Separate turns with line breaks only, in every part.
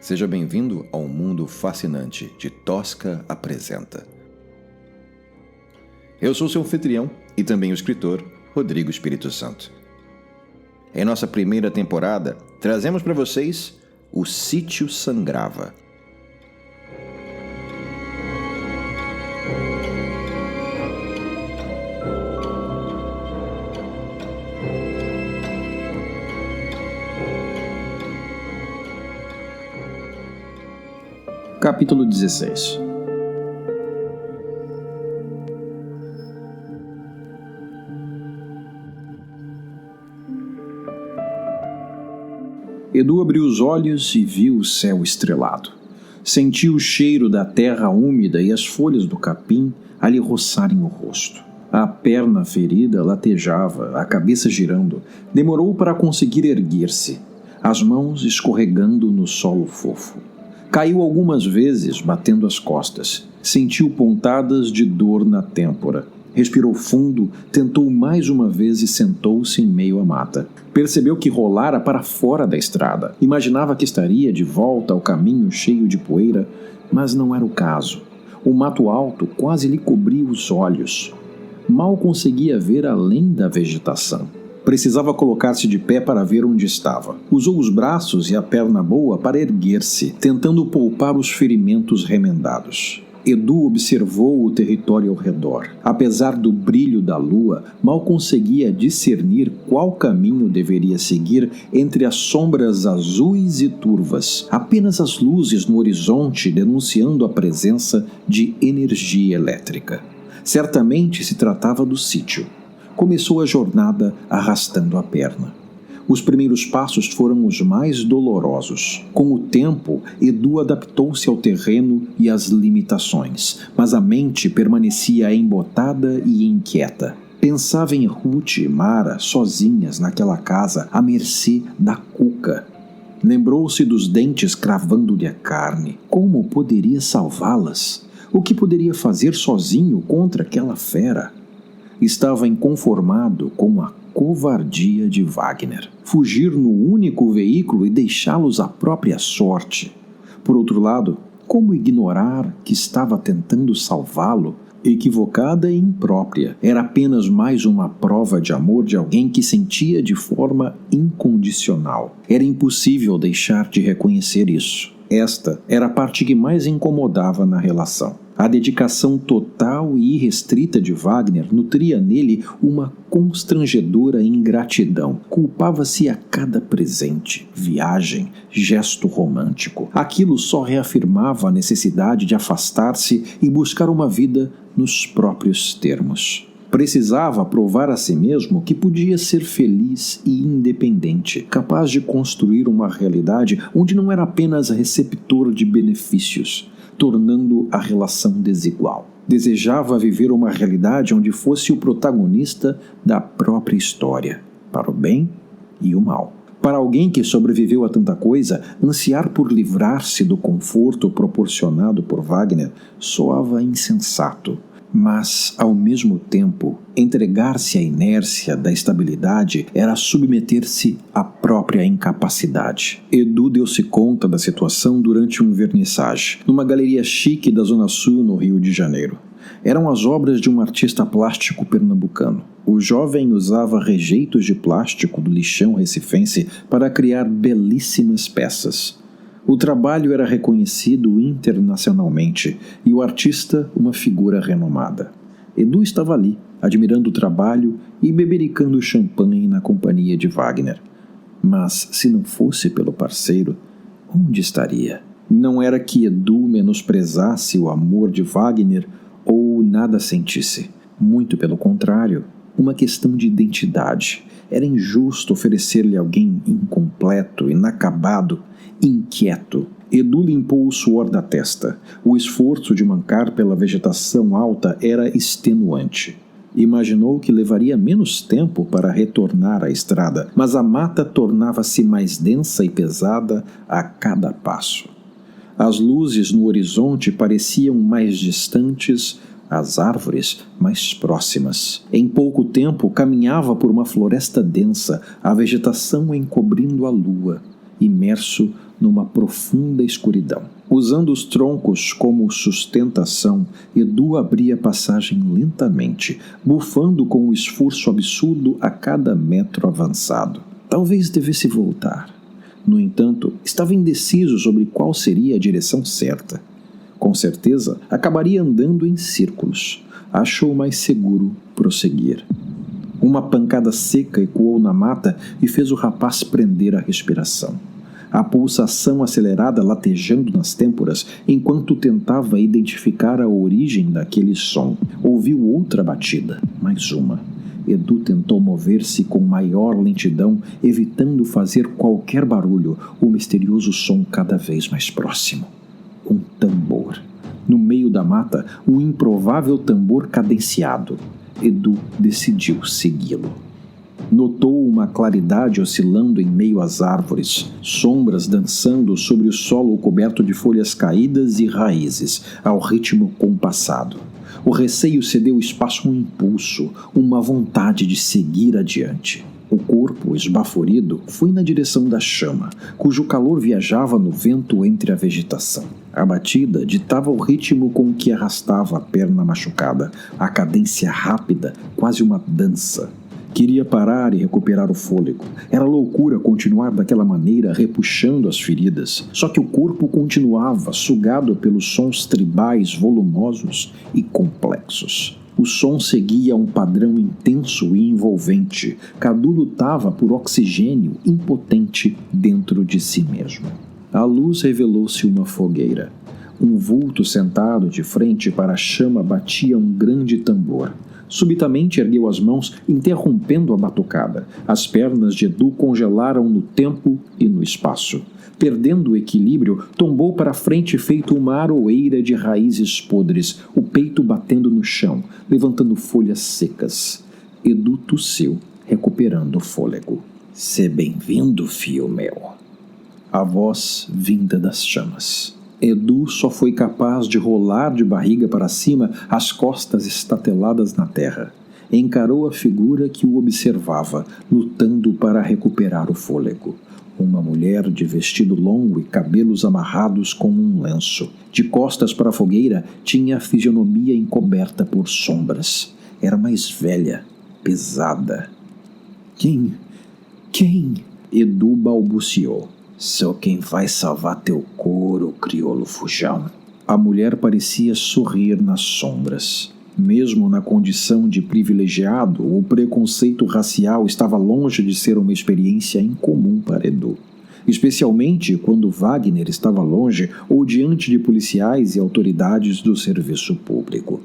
Seja bem-vindo ao mundo fascinante de Tosca Apresenta. Eu sou seu anfitrião e também o escritor Rodrigo Espírito Santo. Em nossa primeira temporada, trazemos para vocês O Sítio Sangrava.
Capítulo 16. Edu abriu os olhos e viu o céu estrelado. Sentiu o cheiro da terra úmida e as folhas do capim a lhe roçarem o rosto. A perna ferida latejava, a cabeça girando. Demorou para conseguir erguer-se, as mãos escorregando no solo fofo. Caiu algumas vezes, batendo as costas. Sentiu pontadas de dor na têmpora. Respirou fundo, tentou mais uma vez e sentou-se em meio à mata. Percebeu que rolara para fora da estrada. Imaginava que estaria de volta ao caminho cheio de poeira, mas não era o caso. O mato alto quase lhe cobria os olhos. Mal conseguia ver além da vegetação. Precisava colocar-se de pé para ver onde estava. Usou os braços e a perna boa para erguer-se, tentando poupar os ferimentos remendados. Edu observou o território ao redor. Apesar do brilho da lua, mal conseguia discernir qual caminho deveria seguir entre as sombras azuis e turvas. Apenas as luzes no horizonte denunciando a presença de energia elétrica. Certamente se tratava do sítio. Começou a jornada arrastando a perna. Os primeiros passos foram os mais dolorosos. Com o tempo, Edu adaptou-se ao terreno e às limitações, mas a mente permanecia embotada e inquieta. Pensava em Ruth e Mara sozinhas naquela casa, à mercê da cuca. Lembrou-se dos dentes cravando-lhe a carne. Como poderia salvá-las? O que poderia fazer sozinho contra aquela fera? Estava inconformado com a covardia de Wagner. Fugir no único veículo e deixá-los à própria sorte. Por outro lado, como ignorar que estava tentando salvá-lo? Equivocada e imprópria. Era apenas mais uma prova de amor de alguém que sentia de forma incondicional. Era impossível deixar de reconhecer isso. Esta era a parte que mais incomodava na relação. A dedicação total e irrestrita de Wagner nutria nele uma constrangedora ingratidão. Culpava-se a cada presente, viagem, gesto romântico. Aquilo só reafirmava a necessidade de afastar-se e buscar uma vida nos próprios termos. Precisava provar a si mesmo que podia ser feliz e independente, capaz de construir uma realidade onde não era apenas receptor de benefícios, tornando a relação desigual. Desejava viver uma realidade onde fosse o protagonista da própria história, para o bem e o mal. Para alguém que sobreviveu a tanta coisa, ansiar por livrar-se do conforto proporcionado por Wagner soava insensato. Mas, ao mesmo tempo, entregar-se à inércia da estabilidade era submeter-se à própria incapacidade. Edu deu-se conta da situação durante um vernissage, numa galeria chique da Zona Sul, no Rio de Janeiro. Eram as obras de um artista plástico pernambucano. O jovem usava rejeitos de plástico do lixão recifense para criar belíssimas peças. O trabalho era reconhecido internacionalmente e o artista uma figura renomada. Edu estava ali, admirando o trabalho e bebericando champanhe na companhia de Wagner. Mas, se não fosse pelo parceiro, onde estaria? Não era que Edu menosprezasse o amor de Wagner ou nada sentisse. Muito pelo contrário, uma questão de identidade. Era injusto oferecer-lhe alguém incompleto, inacabado, inquieto. Edu limpou o suor da testa. O esforço de mancar pela vegetação alta era extenuante. Imaginou que levaria menos tempo para retornar à estrada, mas a mata tornava-se mais densa e pesada a cada passo. As luzes no horizonte pareciam mais distantes, as árvores mais próximas. Em pouco tempo caminhava por uma floresta densa, a vegetação encobrindo a lua, imerso numa profunda escuridão. Usando os troncos como sustentação, Edu abria a passagem lentamente, bufando com um esforço absurdo a cada metro avançado. Talvez devesse voltar. No entanto, estava indeciso sobre qual seria a direção certa. Com certeza, acabaria andando em círculos. Achou mais seguro prosseguir. Uma pancada seca ecoou na mata e fez o rapaz prender a respiração. A pulsação acelerada latejando nas têmporas enquanto tentava identificar a origem daquele som. Ouviu outra batida, mais uma. Edu tentou mover-se com maior lentidão, evitando fazer qualquer barulho, o misterioso som cada vez mais próximo. Um tambor. No meio da mata, um improvável tambor cadenciado. Edu decidiu segui-lo. Notou uma claridade oscilando em meio às árvores, sombras dançando sobre o solo coberto de folhas caídas e raízes, ao ritmo compassado. O receio cedeu espaço a um impulso, uma vontade de seguir adiante. O corpo, esbaforido, foi na direção da chama, cujo calor viajava no vento entre a vegetação. A batida ditava o ritmo com que arrastava a perna machucada, a cadência rápida, quase uma dança. Queria parar e recuperar o fôlego. Era loucura continuar daquela maneira, repuxando as feridas. Só que o corpo continuava, sugado pelos sons tribais volumosos e complexos. O som seguia um padrão intenso e envolvente. Cadu lutava por oxigênio impotente dentro de si mesmo. A luz revelou-se uma fogueira. Um vulto sentado de frente para a chama batia um grande tambor. Subitamente ergueu as mãos, interrompendo a batucada. As pernas de Edu congelaram no tempo e no espaço. Perdendo o equilíbrio, tombou para frente feito uma aroeira de raízes podres, o peito batendo no chão, levantando folhas secas. Edu tossiu, recuperando o fôlego. "Sê bem-vindo, filho meu." A voz vinda das chamas. Edu só foi capaz de rolar de barriga para cima, as costas estateladas na terra. Encarou a figura que o observava, lutando para recuperar o fôlego. Uma mulher de vestido longo e cabelos amarrados com um lenço. De costas para a fogueira, tinha a fisionomia encoberta por sombras. Era mais velha, pesada. Quem? Edu balbuciou. "Sou quem vai salvar teu couro, crioulo fujão." A mulher parecia sorrir nas sombras. Mesmo na condição de privilegiado, o preconceito racial estava longe de ser uma experiência incomum para Edu. Especialmente quando Wagner estava longe ou diante de policiais e autoridades do serviço público.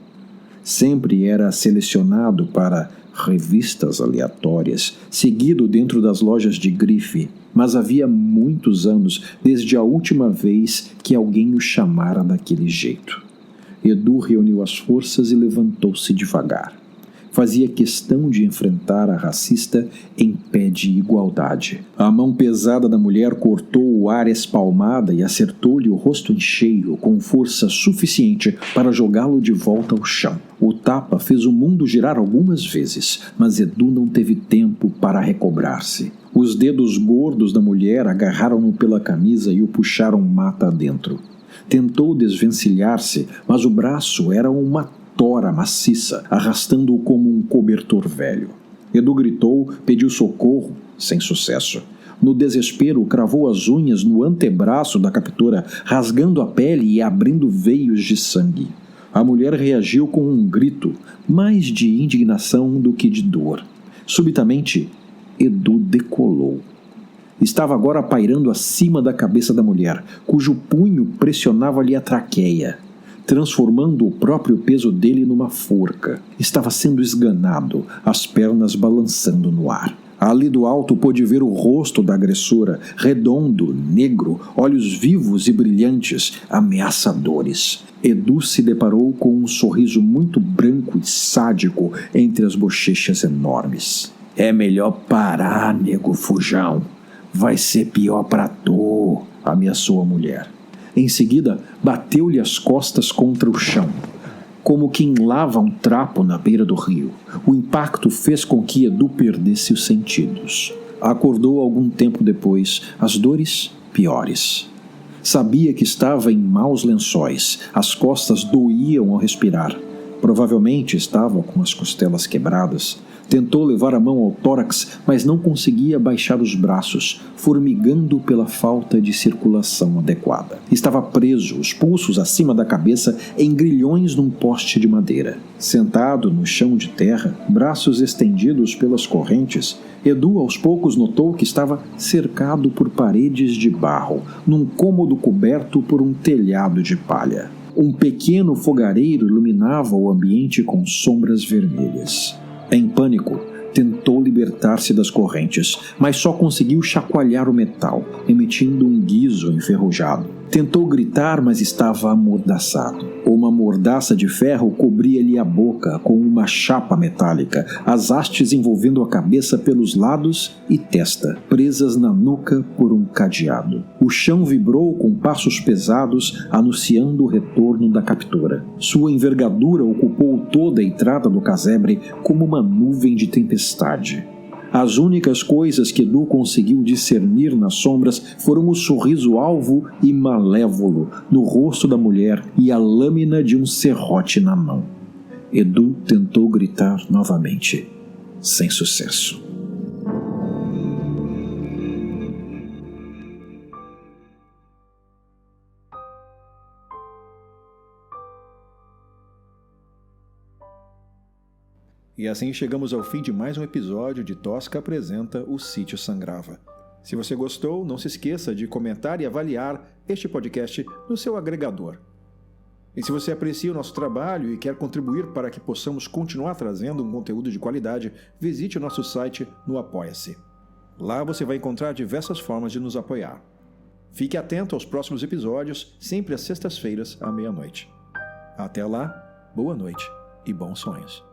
Sempre era selecionado para revistas aleatórias, seguido dentro das lojas de grife, mas havia muitos anos desde a última vez que alguém o chamara daquele jeito. Edu reuniu as forças e levantou-se devagar. Fazia questão de enfrentar a racista em pé de igualdade. A mão pesada da mulher cortou o ar espalmada e acertou-lhe o rosto em cheio com força suficiente para jogá-lo de volta ao chão. O tapa fez o mundo girar algumas vezes, mas Edu não teve tempo para recobrar-se. Os dedos gordos da mulher agarraram-no pela camisa e o puxaram mata adentro. Tentou desvencilhar-se, mas o braço era uma tora maciça, arrastando-o como um cobertor velho. Edu gritou, pediu socorro, sem sucesso. No desespero, cravou as unhas no antebraço da captora, rasgando a pele e abrindo veios de sangue. A mulher reagiu com um grito, mais de indignação do que de dor. Subitamente, Edu decolou. Estava agora pairando acima da cabeça da mulher, cujo punho pressionava-lhe a traqueia, transformando o próprio peso dele numa forca. Estava sendo esganado, as pernas balançando no ar. Ali do alto pôde ver o rosto da agressora, redondo, negro, olhos vivos e brilhantes, ameaçadores. Edu se deparou com um sorriso muito branco e sádico entre as bochechas enormes. "É melhor parar, nego fujão. Vai ser pior pra tu", ameaçou a mulher. Em seguida, bateu-lhe as costas contra o chão, como quem lava um trapo na beira do rio. O impacto fez com que Edu perdesse os sentidos. Acordou algum tempo depois. As dores piores. Sabia que estava em maus lençóis, as costas doíam ao respirar. Provavelmente estava com as costelas quebradas. Tentou levar a mão ao tórax, mas não conseguia baixar os braços, formigando pela falta de circulação adequada. Estava preso, os pulsos acima da cabeça, em grilhões num poste de madeira. Sentado no chão de terra, braços estendidos pelas correntes, Edu aos poucos notou que estava cercado por paredes de barro, num cômodo coberto por um telhado de palha. Um pequeno fogareiro iluminava o ambiente com sombras vermelhas. Em pânico, tentou libertar-se das correntes, mas só conseguiu chacoalhar o metal, emitindo um guizo enferrujado. Tentou gritar, mas estava amordaçado. Uma mordaça de ferro cobria-lhe a boca com uma chapa metálica, as hastes envolvendo a cabeça pelos lados e testa, presas na nuca por um cadeado. O chão vibrou com passos pesados, anunciando o retorno da captura. Sua envergadura ocupou toda a entrada do casebre como uma nuvem de tempestade. As únicas coisas que Edu conseguiu discernir nas sombras foram o sorriso alvo e malévolo no rosto da mulher e a lâmina de um serrote na mão. Edu tentou gritar novamente, sem sucesso.
E assim chegamos ao fim de mais um episódio de Tosca Apresenta O Sítio Sangrava. Se você gostou, não se esqueça de comentar e avaliar este podcast no seu agregador. E se você aprecia o nosso trabalho e quer contribuir para que possamos continuar trazendo um conteúdo de qualidade, visite o nosso site no Apoia-se. Lá você vai encontrar diversas formas de nos apoiar. Fique atento aos próximos episódios, sempre às sextas-feiras, à meia-noite. Até lá, boa noite e bons sonhos.